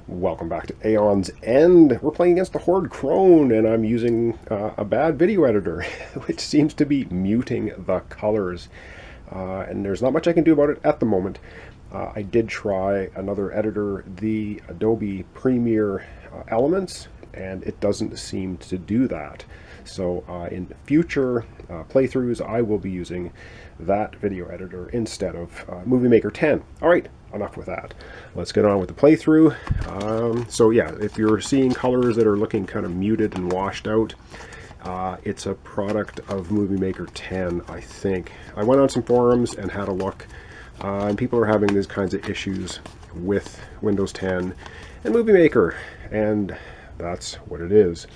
Welcome back to Aeons End. We're playing against the Horde Crone, and I'm using a bad video editor, which seems to be muting the colors. And there's not much I can do about it at the moment. I did try another editor, the Adobe Premiere Elements, and it doesn't seem to do that. So in future playthroughs, I will be using that video editor instead of Movie Maker 10. All right, enough with that. Let's get on with the playthrough. So yeah, if you're seeing colors that are looking kind of muted and washed out, it's a product of Movie Maker 10, I think. I went on some forums and had a look, and people are having these kinds of issues with Windows 10 and Movie Maker, and that's what it is.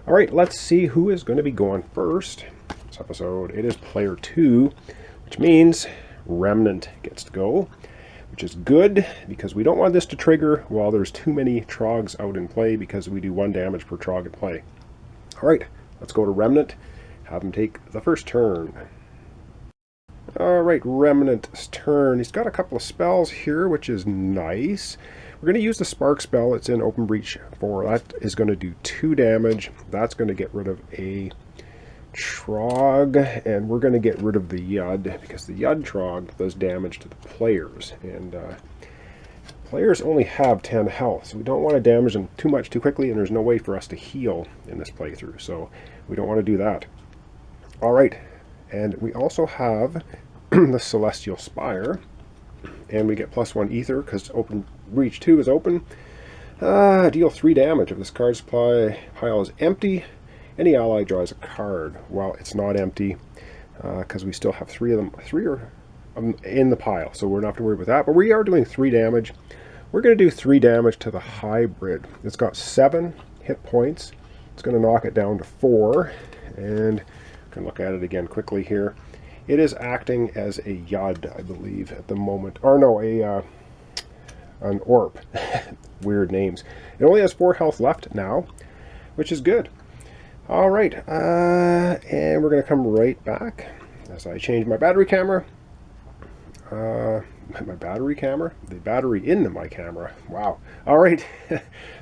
All right, let's see who is going to be going first. This episode, it is player 2, which means Remnant gets to go, which is good because we don't want this to trigger while there's too many Trogs out in play, because we do 1 damage per Trog in play. All right, let's go to Remnant, have him take the first turn. All right, Remnant's turn. He's got a couple of spells here, which is nice. We're going to use the Spark spell. It's in Open Breach 4. That is going to do 2 damage. That's going to get rid of a Trog, and we're going to get rid of the Yud, because the Yud Trog does damage to the players, and players only have 10 health, so we don't want to damage them too much too quickly, and there's no way for us to heal in this playthrough, so we don't want to do that. All right, and we also have the Celestial Spire, and we get +1 ether because Open Breach 2 is open. Deal 3 damage. If this card supply pile is empty, any ally draws a card. Well, it's not empty because we still have 3 of them. 3 are in the pile, so we're not have to worry about that. But we are doing 3 damage. We're going to do 3 damage to the hybrid. It's got 7 hit points. It's going to knock it down to 4, and I can look at it again quickly here. It is acting as a Yud, I believe, at the moment. Or no, an Orp. Weird names. It only has 4 health left now, which is good. All right, and we're going to come right back as I change my battery camera. My battery camera? The battery in my camera. Wow. All right.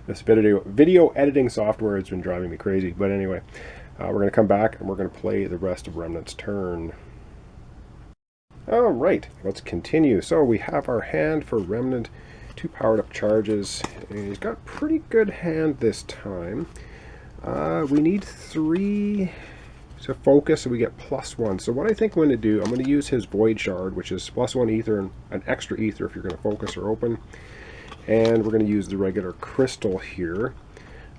This video editing software has been driving me crazy. But anyway, we're going to come back and we're going to play the rest of Remnant's turn. All right, let's continue. So we have our hand for Remnant, 2 powered up charges. And he's got a pretty good hand this time. We need 3 to focus, so we get +1. So what I think I'm going to do, I'm going to use his Void Shard, which is +1 ether and an extra ether if you're going to focus or open. And we're going to use the regular crystal here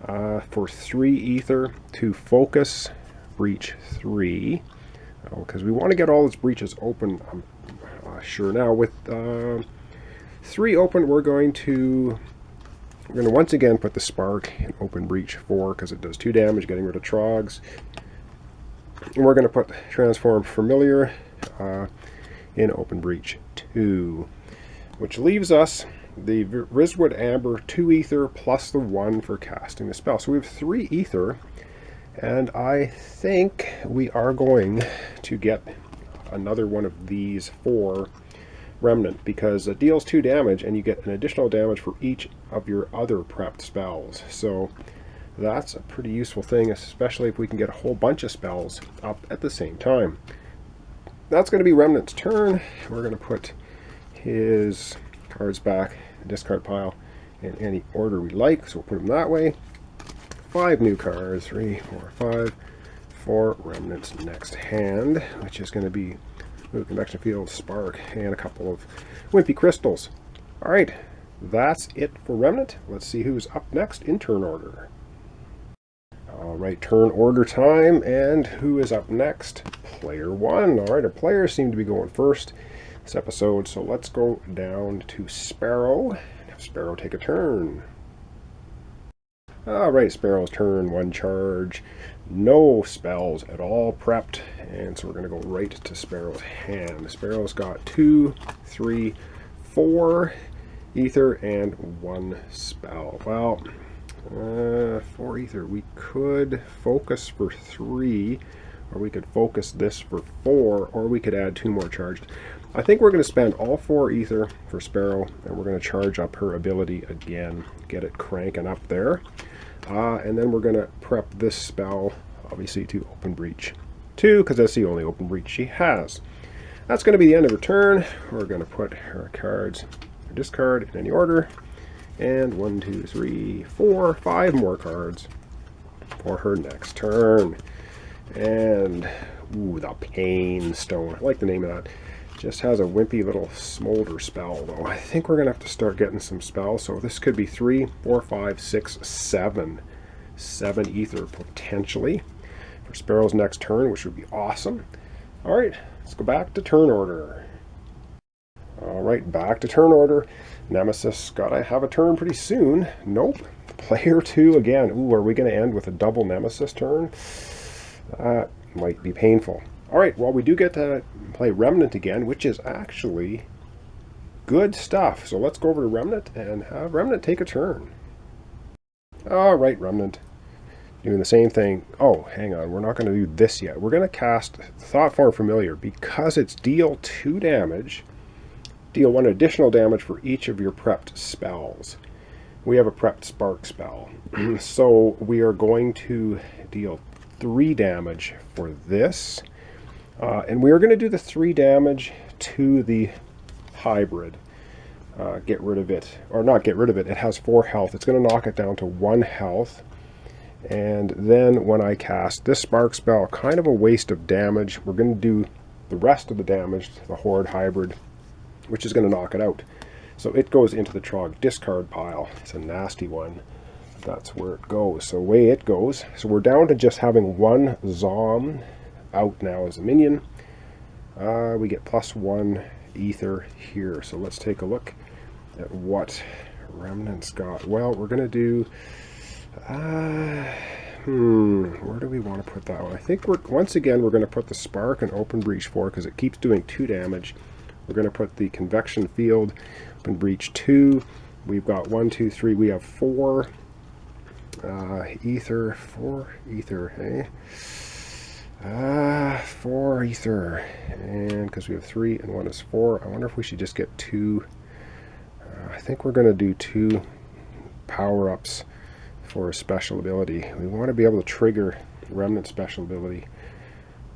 for 3 ether to focus Breach 3. Because we want to get all these breaches open, I'm sure. Now with 3 open, we're going to once again put the Spark in Open Breach 4 because it does 2 damage, getting rid of Trogs. And we're going to put Transform Familiar in Open Breach 2, which leaves us the Rizwood Amber 2 ether plus the 1 for casting the spell. So we have 3 ether, and I think we are going to get another one of these for Remnant, because it deals 2 damage and you get an additional damage for each of your other prepped spells. So that's a pretty useful thing, especially if we can get a whole bunch of spells up at the same time. That's going to be Remnant's turn. We're going to put his cards back in the discard pile in any order we like, so we'll put them that way. 5 new cards, 3, 4, 5, for Remnant's next hand, which is going to be Convection Field, Spark, and a couple of Wimpy Crystals. All right, that's it for Remnant. Let's see who's up next in turn order. All right, turn order time, and who is up next? Player 1. All right, our players seem to be going first this episode, so let's go down to Sparrow and have Sparrow take a turn. All right, Sparrow's turn, 1 charge, no spells at all prepped, and so we're going to go right to Sparrow's hand. Sparrow's got 2, 3, 4 ether and 1 spell. Well, 4 ether. We could focus for 3, or we could focus this for 4, or we could add 2 more charged. I think we're going to spend all 4 ether for Sparrow, and we're going to charge up her ability again, get it cranking up there. And then we're going to prep this spell, obviously, to Open Breach 2, because that's the only Open Breach she has. That's going to be the end of her turn. We're going to put her cards, her discard, in any order. And 1, 2, 3, 4, 5 more cards for her next turn. And, ooh, the Pain Stone. I like the name of that. Just has a wimpy little smolder spell, though. I think we're going to have to start getting some spells. So this could be 3, 4, 5, 6, 7. 7 ether, potentially, for Sparrow's next turn, which would be awesome. All right, let's go back to turn order. All right, back to turn order. Nemesis, gotta have a turn pretty soon. Nope. Player 2 again. Ooh, are we going to end with a double Nemesis turn? That might be painful. All right, well, we do get to play Remnant again, which is actually good stuff. So let's go over to Remnant and have Remnant take a turn. All right, Remnant. Doing the same thing. Oh, hang on. We're not going to do this yet. We're going to cast Thoughtform Familiar because it's deal 2 damage. Deal 1 additional damage for each of your prepped spells. We have a prepped Spark spell. So we are going to deal 3 damage for this. And we are going to do the 3 damage to the hybrid. Get rid of it. Or not get rid of it. It has 4 health. It's going to knock it down to 1 health. And then when I cast this Spark spell, kind of a waste of damage, we're going to do the rest of the damage to the Horde hybrid, which is going to knock it out. So it goes into the Trogg discard pile. It's a nasty one. That's where it goes. So away it goes. So we're down to just having 1 Zom out now as a minion. We get +1 ether here. So let's take a look at what Remnant's got. Well, we're going to do... where do we want to put that one? I think once again we're going to put the Spark and Open Breach 4 because it keeps doing 2 damage. We're going to put the Convection Field, Open Breach 2. We've got 1, 2, 3. We have 4 ether. 4 ether, eh? 4 ether. And because we have 3 and 1 is 4, I wonder if we should just get 2. I think we're going to do 2 power-ups for a special ability. We want to be able to trigger Remnant special ability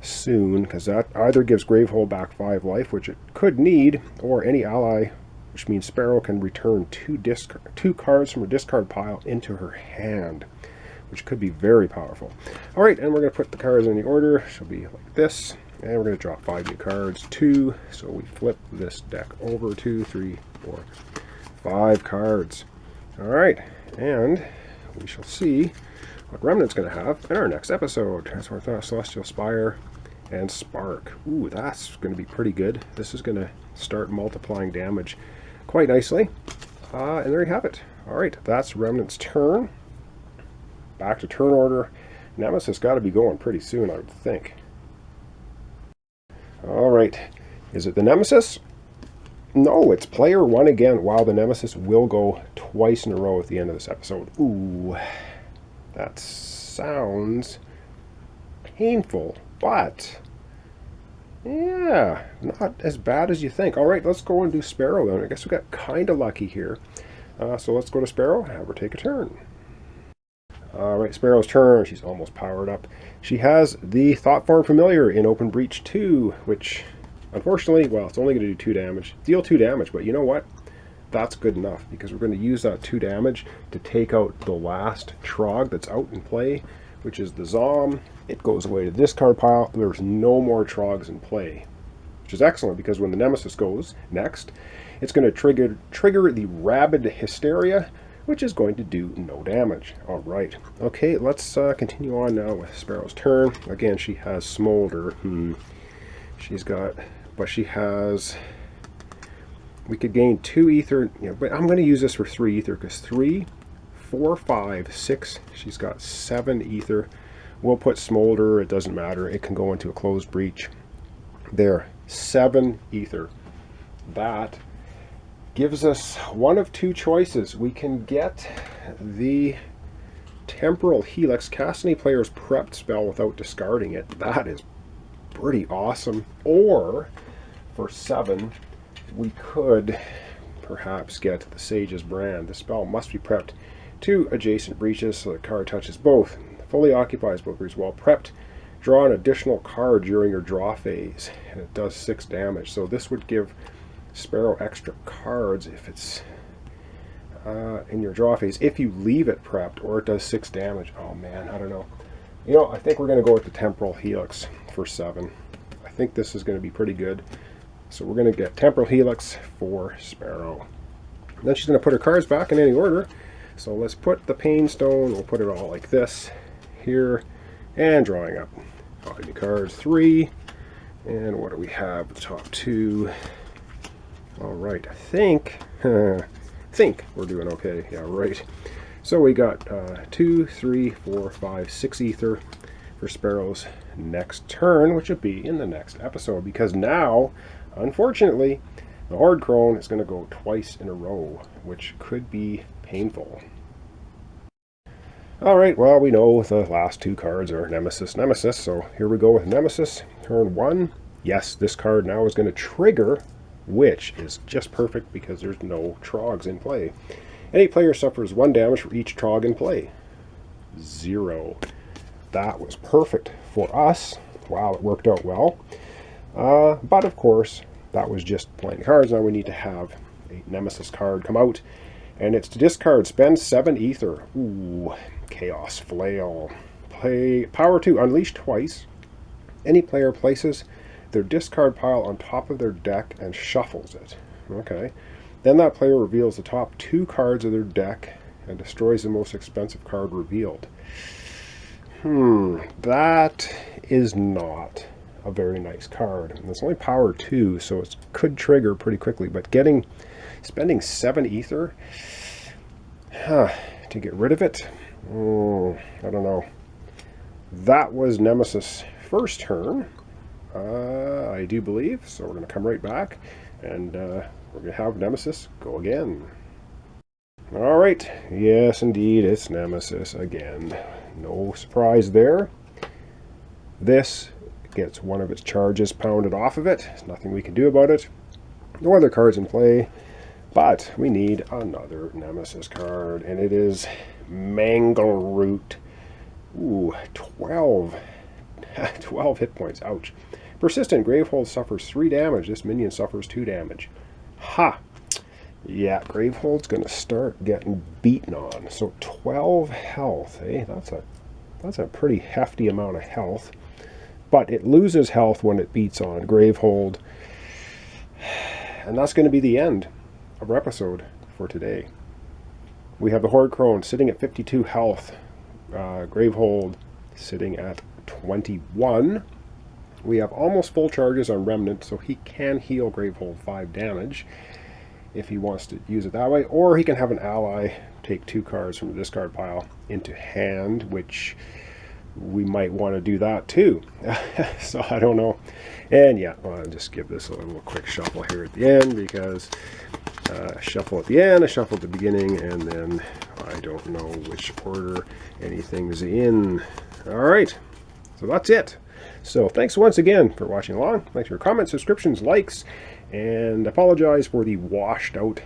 soon, because that either gives Gravehold back 5 life, which it could need, or any ally, which means Sparrow can return 2 cards from her discard pile into her hand, which could be very powerful. All right, and we're going to put the cards in the order. She'll be like this, and we're going to drop 5 new cards, 2, so we flip this deck over, 2, 3, 4, 5 cards. All right, and we shall see what Remnant's going to have in our next episode. Transform Celestial Spire and Spark. Ooh, that's going to be pretty good. This is going to start multiplying damage quite nicely. And there you have it. All right, that's Remnant's turn. Back to turn order. Nemesis got to be going pretty soon, I would think. All right, is it the Nemesis? No, it's player 1 again. Wow, the Nemesis will go twice in a row at the end of this episode. Ooh, that sounds painful, but yeah, not as bad as you think. All right, let's go and do Sparrow then. I guess we got kind of lucky here. So let's go to Sparrow, have her take a turn. All right, Sparrow's turn. She's almost powered up. She has the Thoughtform Familiar in Open Breach 2, which... unfortunately, well, it's only going to do 2 damage. Deal 2 damage, but you know what? That's good enough, because we're going to use that 2 damage to take out the last Trogg that's out in play, which is the Zom. It goes away to the discard pile. There's no more Troggs in play, which is excellent, because when the Nemesis goes next, it's going to trigger the Rabid Hysteria, which is going to do no damage. All right. Okay, let's continue on now with Sparrow's turn. Again, she has Smolder. She's got... but she has... we could gain 2 ether, but I'm going to use this for 3 ether, because 3, 4, 5, 6, she's got 7 ether. We'll put Smolder, it doesn't matter, it can go into a closed breach. There, 7 ether. That gives us one of 2 choices. We can get the Temporal Helix, cast any player's prepped spell without discarding it. That is pretty awesome. Or for 7, we could perhaps get the Sage's Brand. The spell must be prepped 2 adjacent breaches so the card touches both. Fully occupies both breaches. While prepped, draw an additional card during your draw phase, and it does 6 damage. So this would give Sparrow extra cards if it's in your draw phase. If you leave it prepped, or it does 6 damage. Oh man, I don't know. You know, I think we're going to go with the Temporal Helix for 7. I think this is going to be pretty good. So we're going to get Temporal Helix for Sparrow. And then she's going to put her cards back in any order. So let's put the Pain Stone, we'll put it all like this here, and drawing up. Copy the cards, 3. And what do we have? The top 2. All right, I think we're doing okay. Yeah, right. So we got 2, 3, 4, 5, 6 ether for Sparrow's next turn, which will be in the next episode, because now, unfortunately, the Horde Crone is going to go twice in a row, which could be painful. Alright, well, we know the last 2 cards are Nemesis, Nemesis, so here we go with Nemesis. Turn 1. Yes, this card now is going to trigger, which is just perfect because there's no Trogs in play. Any player suffers 1 damage for each Trog in play. 0. That was perfect for us. Wow, it worked out well. But of course, that was just playing cards. Now we need to have a Nemesis card come out. And it's to discard. Spend 7 ether. Ooh, Chaos Flail. Play Power 2. Unleash twice. Any player places their discard pile on top of their deck and shuffles it. Okay. Then that player reveals the top 2 cards of their deck and destroys the most expensive card revealed. That is not a very nice card. And it's only power 2, so it could trigger pretty quickly. But spending 7 ether to get rid of it, I don't know. That was Nemesis' first turn, I do believe. So we're going to come right back, and we're going to have Nemesis go again. Alright, yes indeed, it's Nemesis again. No surprise there. This gets one of its charges pounded off of it. There's nothing we can do about it. No other cards in play, but we need another Nemesis card, and it is Mangleroot. Ooh, 12. 12 hit points, ouch. Persistent Gravehold suffers 3 damage. This minion suffers 2 damage. Ha! Yeah, Gravehold's going to start getting beaten on. So 12 health, eh? That's a pretty hefty amount of health. But it loses health when it beats on Gravehold. And that's going to be the end of our episode for today. We have the Horde Crone sitting at 52 health. Gravehold sitting at 21. We have almost full charges on Remnant, so he can heal Gravehold 5 damage if he wants to use it that way. Or he can have an ally take 2 cards from the discard pile into hand, which we might want to do that too. So I don't know. And yeah, I'll just give this a little quick shuffle here at the end, because shuffle at the end, a shuffle at the beginning, and then I don't know which order anything's in. Alright, so that's it. So thanks once again for watching along. Thanks for your comments, subscriptions, likes, and apologize for the washed out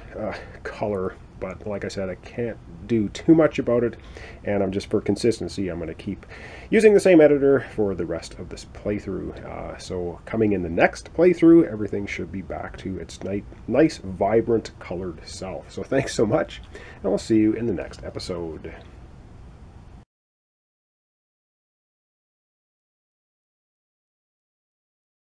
color. But like I said, I can't do too much about it, and I'm just, for consistency, I'm going to keep using the same editor for the rest of this playthrough. So coming in the next playthrough, everything should be back to its nice, vibrant, colored self. So thanks so much, and we'll see you in the next episode.